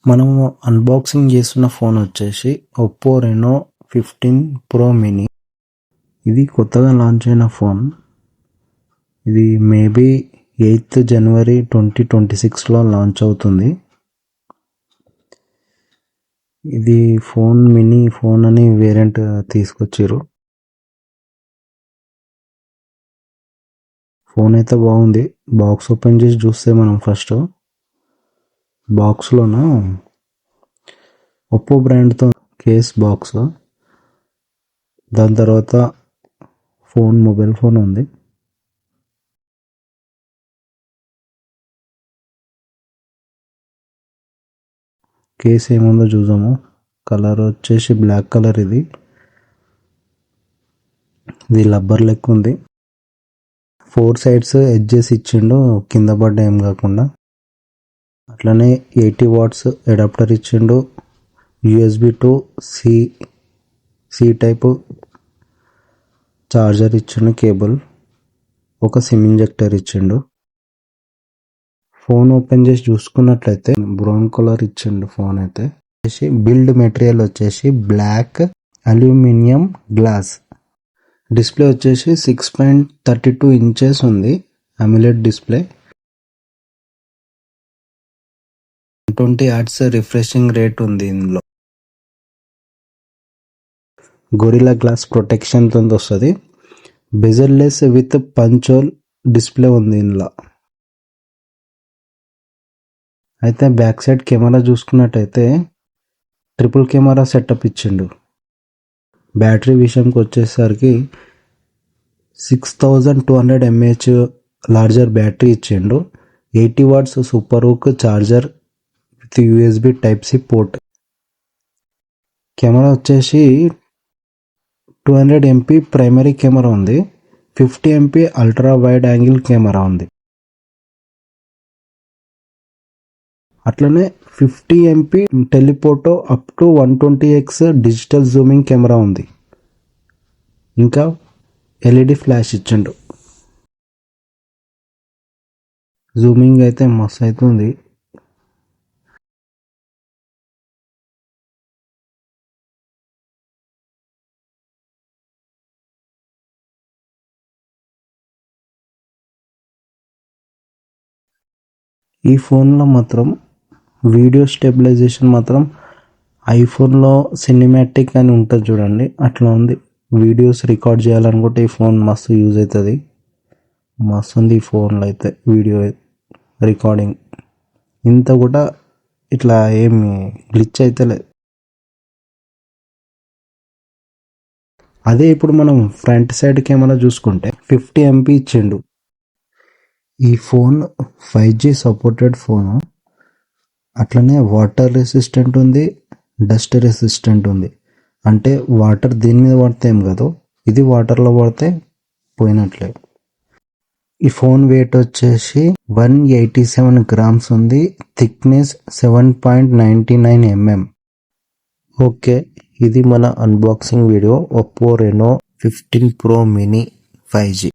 మనం అన్బాక్సింగ్ చేస్తున్న ఫోన్ వచ్చేసి ఒప్పో రెనో 15 ప్రో మినీ. ఇది కొత్తగా లాంచ్ అయిన ఫోన్. ఇది మేబీ 8th జనవరి 2026లో లాంచ్ అవుతుంది. ఇది ఫోన్ మినీ ఫోన్ అని వేరియంట్ తీసుకొచ్చారు. ఫోన్ అయితే బాగుంది. బాక్స్ ఓపెన్ చేసి చూస్తే మనం ఫస్ట్ బాక్స్లోన ఒప్పో బ్రాండ్తో కేస్ బాక్స్, దాని తర్వాత మొబైల్ ఫోన్ ఉంది. కేస్ ఏముందో చూద్దాము. కలర్ వచ్చేసి బ్లాక్ కలర్. ఇది రబ్బర్ లెక్క ఉంది. 4 sides ఎడ్జెస్ ఇచ్చిండు కింద పడ్డ ఏం కాకుండా. అట్లనే 80 watts అడాప్టర్ ఇచ్చిండు. USB to C type charger ఇచ్చిండు, కేబుల్, ఒక సిమ్ ఇంజెక్టర్ ఇచ్చిండు. ఫోన్ ఓపెన్ చేసి చూసుకున్నట్లయితే బ్రౌన్ కలర్ ఇచ్చిండు. ఫోన్ అయితే బిల్డ్ మెటీరియల్ వచ్చేసి బ్లాక్ అల్యూమినియం గ్లాస్. డిస్ప్లే వచ్చేసి 6.32 inches ఉంది. అమ్యులెడ్ డిస్ప్లే. 20 Hz రిఫ్రెషింగ్ రేట్ ఉంది ఇందులో. గొరిల్లా గ్లాస్ ప్రొటెక్షన్ తో వస్తుంది. Bezel-less with punch whole display ఉంది ఇందులో. అయితే బ్యాక్ సైడ్ కెమెరా చూసుకున్నట్టయితే ట్రిపుల్ కెమెరా సెటప్ ఇచ్చిండు. బ్యాటరీ విషయంకి వచ్చేసరికి 6200 mAh లార్జర్ బ్యాటరీ ఇచ్చిండు. 80 watts super hook charger with USB Type-C port. Camera వచ్చేసి 200 MP ప్రైమరీ కెమెరా ఉంది. 50 MP ultra wide angle camera ఉంది. అట్లనే 50 MP telephoto up to 120x digital zooming camera ఉంది. ఇంకా LED flash ఇచ్చిండు. Zooming అయితే మస్తు అవుతుంది. ఈ ఫోన్లో మాత్రం వీడియో స్టెబిలైజేషన్ మాత్రం ఐఫోన్లో సినిమాటిక్ అని ఉంటుంది చూడండి, అట్లా ఉంది. వీడియోస్ రికార్డ్ చేయాలనుకుంటే ఈ ఫోన్ మస్తు యూజ్ అవుతుంది. మస్తు ఉంది ఈ ఫోన్లో అయితే వీడియో రికార్డింగ్. ఇంత కూడా ఇట్లా ఏమి గ్లిచ్ అయితే లేదు. అదే ఇప్పుడు మనం ఫ్రంట్ సైడ్ కెమెరా చూసుకుంటే 50 MP ఇచ్చిండు. ఈ ఫోన్ 5G సపోర్టెడ్ ఫోను. అట్లనే వాటర్ రెసిస్టెంట్ ఉంది, డస్ట్ రెసిస్టెంట్ ఉంది. అంటే వాటర్ దీని మీద పడితే ఏం కాదు, ఇది వాటర్లో పడితే పోయినట్లే. ఈ ఫోన్ వెయిట్ వచ్చేసి 187 grams ఉంది. Thickness 7.99 mm. ఓకే, ఇది మన unboxing video Oppo Reno 15 pro mini 5G.